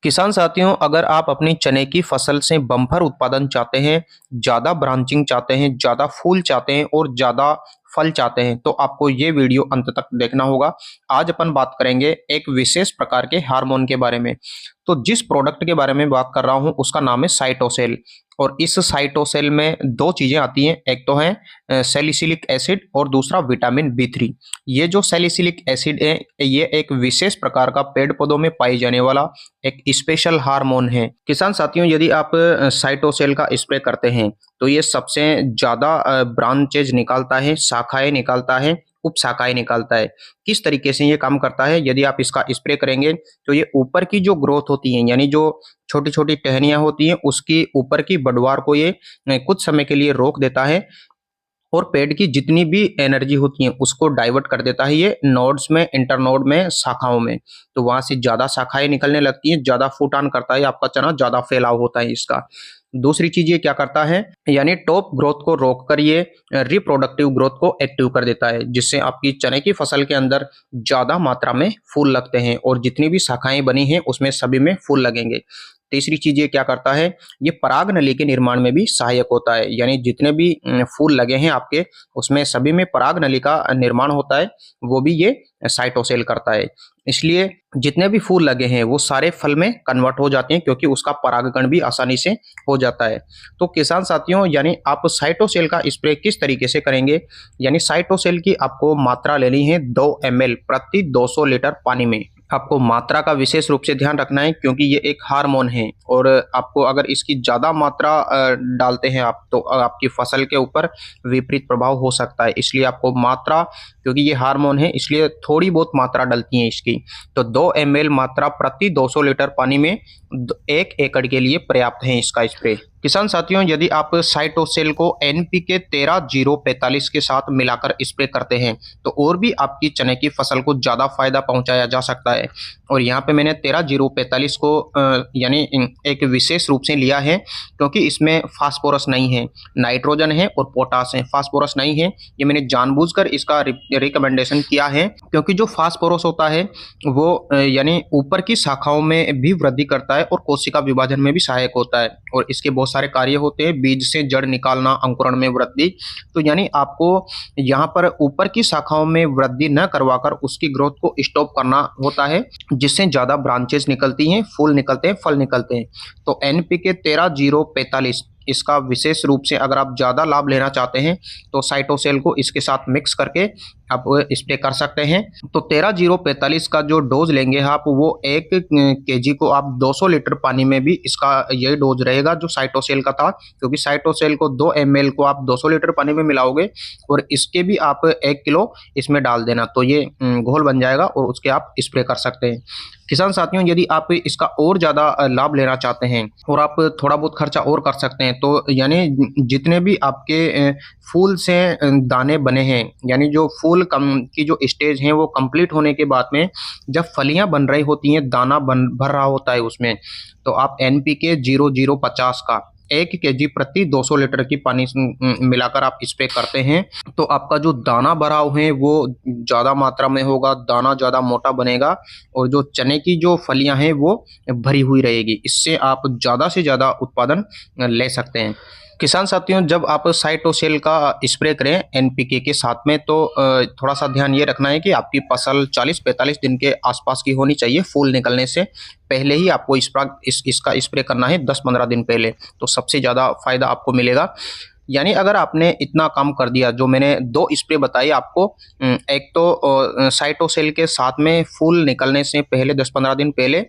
किसान साथियों, अगर आप अपनी चने की फसल से बम्पर उत्पादन चाहते हैं, ज़्यादा ब्रांचिंग चाहते हैं, ज़्यादा फूल चाहते हैं और ज़्यादा फल चाहते हैं, तो आपको ये वीडियो अंत तक देखना होगा। आज अपन बात करेंगे एक विशेष प्रकार के हार्मोन के बारे में। तो जिस प्रोडक्ट के बारे में बात कर रहा हूँ, उसका नाम है साइटोसेल। और इस साइटोसेल में दो चीज़ें आती हैं, एक तो है सैलिसिलिक एसिड और दूसरा विटामिन बी3। ये जो सैलिसिलिक एसिड है, ये एक विशेष प्रकार का पेड़ पौधों में पाई जाने वाला एक स्पेशल हार्मोन है। किसान साथियों, यदि आप साइटोसेल का स्प्रे करते हैं तो ये सबसे ज़्यादा ब्रांचेज निकालता है, शाखाएं निकालता है, उपशाखाएं निकालता है। किस तरीके से ये काम करता है? यदि आप इसका स्प्रे करेंगे तो ये ऊपर की जो ग्रोथ होती है, यानी जो छोटी छोटी टहनियां होती हैं, उसकी ऊपर की बढ़वार को ये कुछ समय के लिए रोक देता है और पेड़ की जितनी भी एनर्जी होती है उसको डाइवर्ट कर देता है ये नोड्स में, इंटरनोड में, शाखाओं में। तो वहां से ज्यादा शाखाएं निकलने लगती हैं, ज्यादा फूटान करता है आपका चना, ज्यादा फैलाव होता है इसका। दूसरी चीज ये क्या करता है, यानी टॉप ग्रोथ को रोककर ये रिप्रोडक्टिव ग्रोथ को एक्टिव कर देता है, जिससे आपकी चने की फसल के अंदर ज्यादा मात्रा में फूल लगते हैं और जितनी भी शाखाएं बनी हैं उसमें सभी में फूल लगेंगे। तीसरी चीज ये क्या करता है, ये पराग नली के निर्माण में भी सहायक होता है, यानी जितने भी फूल लगे हैं आपके, उसमें सभी में पराग नली का निर्माण होता है, वो भी ये साइटोसेल करता है। इसलिए जितने भी फूल लगे हैं वो सारे फल में कन्वर्ट हो जाते हैं, क्योंकि उसका परागकण भी आसानी से हो जाता है। तो किसान साथियों, यानी आप साइटोसेल का स्प्रे किस तरीके से करेंगे, यानी साइटोसेल की आपको मात्रा लेनी है 2 ml प्रति 200 लीटर पानी में। आपको मात्रा का विशेष रूप से ध्यान रखना है, क्योंकि ये एक हार्मोन है और आपको अगर इसकी ज़्यादा मात्रा डालते हैं आप, तो आपकी फसल के ऊपर विपरीत प्रभाव हो सकता है। इसलिए आपको मात्रा, क्योंकि ये हार्मोन है इसलिए थोड़ी बहुत मात्रा डलती है इसकी, तो 2 ml मात्रा प्रति 200 लीटर पानी में 1 एकड़ के लिए पर्याप्त है इसका स्प्रे। किसान साथियों, यदि आप साइटोसेल को NPK 13-0-45 के साथ मिलाकर स्प्रे करते हैं तो और भी आपकी चने की फसल को ज़्यादा फायदा पहुंचाया जा सकता है। और यहाँ पे मैंने 13-0-45 को यानी एक विशेष रूप से लिया है, क्योंकि इसमें फास्फोरस नहीं है, नाइट्रोजन है और पोटास है, फास्फोरस नहीं है। ये मैंने जानबूझकर इसका रिकमेंडेशन किया है, क्योंकि जो फास्फोरस होता है वो यानी ऊपर की शाखाओं में भी वृद्धि करता है और कोशिका विभाजन में भी सहायक होता है, और इसके बहुत सारे कार्य होते हैं, बीज से जड़ निकालना, अंकुरण में वृद्धि। तो यानी आपको यहाँ पर ऊपर की शाखाओं में वृद्धि न करवाकर उसकी ग्रोथ को स्टॉप करना होता है, जिससे ज्यादा ब्रांचेस निकलती हैं, फूल निकलते हैं, फल निकलते हैं। तो NPK 13-0-45 इसका विशेष रूप से अगर आप ज़्यादा लाभ लेना चाहते हैं तो साइटोसेल को इसके साथ मिक्स करके आप स्प्रे कर सकते हैं। तो 13-0-45 का जो डोज लेंगे आप, वो 1 kg को आप 200 लीटर पानी में भी इसका यही डोज रहेगा जो साइटोसेल का था, क्योंकि साइटोसेल को 2 ml को आप 200 लीटर पानी में मिलाओगे और इसके भी आप 1 किलो इसमें डाल देना, तो ये घोल बन जाएगा और उसके आप स्प्रे कर सकते हैं। किसान साथियों, यदि आप इसका और ज़्यादा लाभ लेना चाहते हैं और आप थोड़ा बहुत खर्चा और कर सकते हैं, तो यानी जितने भी आपके फूल से दाने बने हैं, यानी जो फूल कम की जो स्टेज है वो कंप्लीट होने के बाद में जब फलियां बन रही होती हैं, दाना भर रहा होता है उसमें, तो आप NPK 0050 का 1 kg प्रति 200 लीटर की पानी मिलाकर आप स्प्रे करते हैं तो आपका जो दाना भराव है वो ज़्यादा मात्रा में होगा, दाना ज़्यादा मोटा बनेगा और जो चने की जो फलियां हैं वो भरी हुई रहेगी। इससे आप ज़्यादा से ज़्यादा उत्पादन ले सकते हैं। किसान साथियों, जब आप साइटोसेल का स्प्रे करें NPK के साथ में, तो थोड़ा सा ध्यान ये रखना है कि आपकी फसल 40-45 दिन के आसपास की होनी चाहिए। फूल निकलने से पहले ही आपको इसका स्प्रे करना है, 10-15 दिन पहले, तो सबसे ज़्यादा फायदा आपको मिलेगा। यानी अगर आपने इतना काम कर दिया, जो मैंने 2 स्प्रे बताए आपको, एक तो साइटोसेल के साथ में फूल निकलने से पहले 10-15 दिन पहले,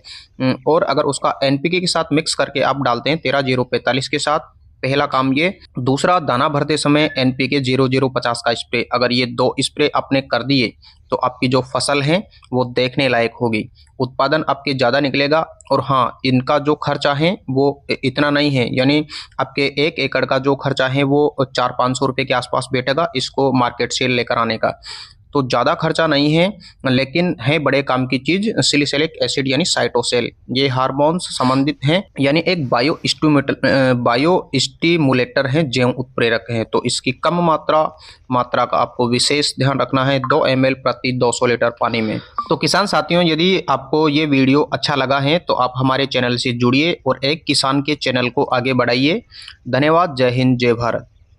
और अगर उसका NPK के साथ मिक्स करके आप डालते हैं 13-0-45 के साथ, पहला काम ये। दूसरा, दाना भरते समय NPK 0050 का स्प्रे, अगर ये 2 स्प्रे आपने कर दिए तो आपकी जो फसल है वो देखने लायक होगी, उत्पादन आपके ज़्यादा निकलेगा। और हाँ, इनका जो खर्चा है वो इतना नहीं है, यानी आपके 1 एकड़ का जो खर्चा है वो 400-500 रुपये के आसपास बैठेगा इसको मार्केट से लेकर आने का। तो ज़्यादा खर्चा नहीं है, लेकिन है बड़े काम की चीज़ सैलिसिलिक एसिड यानी साइटोसेल। ये हार्मोन्स संबंधित हैं, यानी एक बायो स्टिमुलेटर है, जैव उत्प्रेरक है। तो इसकी कम मात्रा का आपको विशेष ध्यान रखना है 2 ml प्रति 200 लीटर पानी में। तो किसान साथियों, यदि आपको ये वीडियो अच्छा लगा है तो आप हमारे चैनल से जुड़िए और एक किसान के चैनल को आगे बढ़ाइए। धन्यवाद। जय हिंद, जय भारत।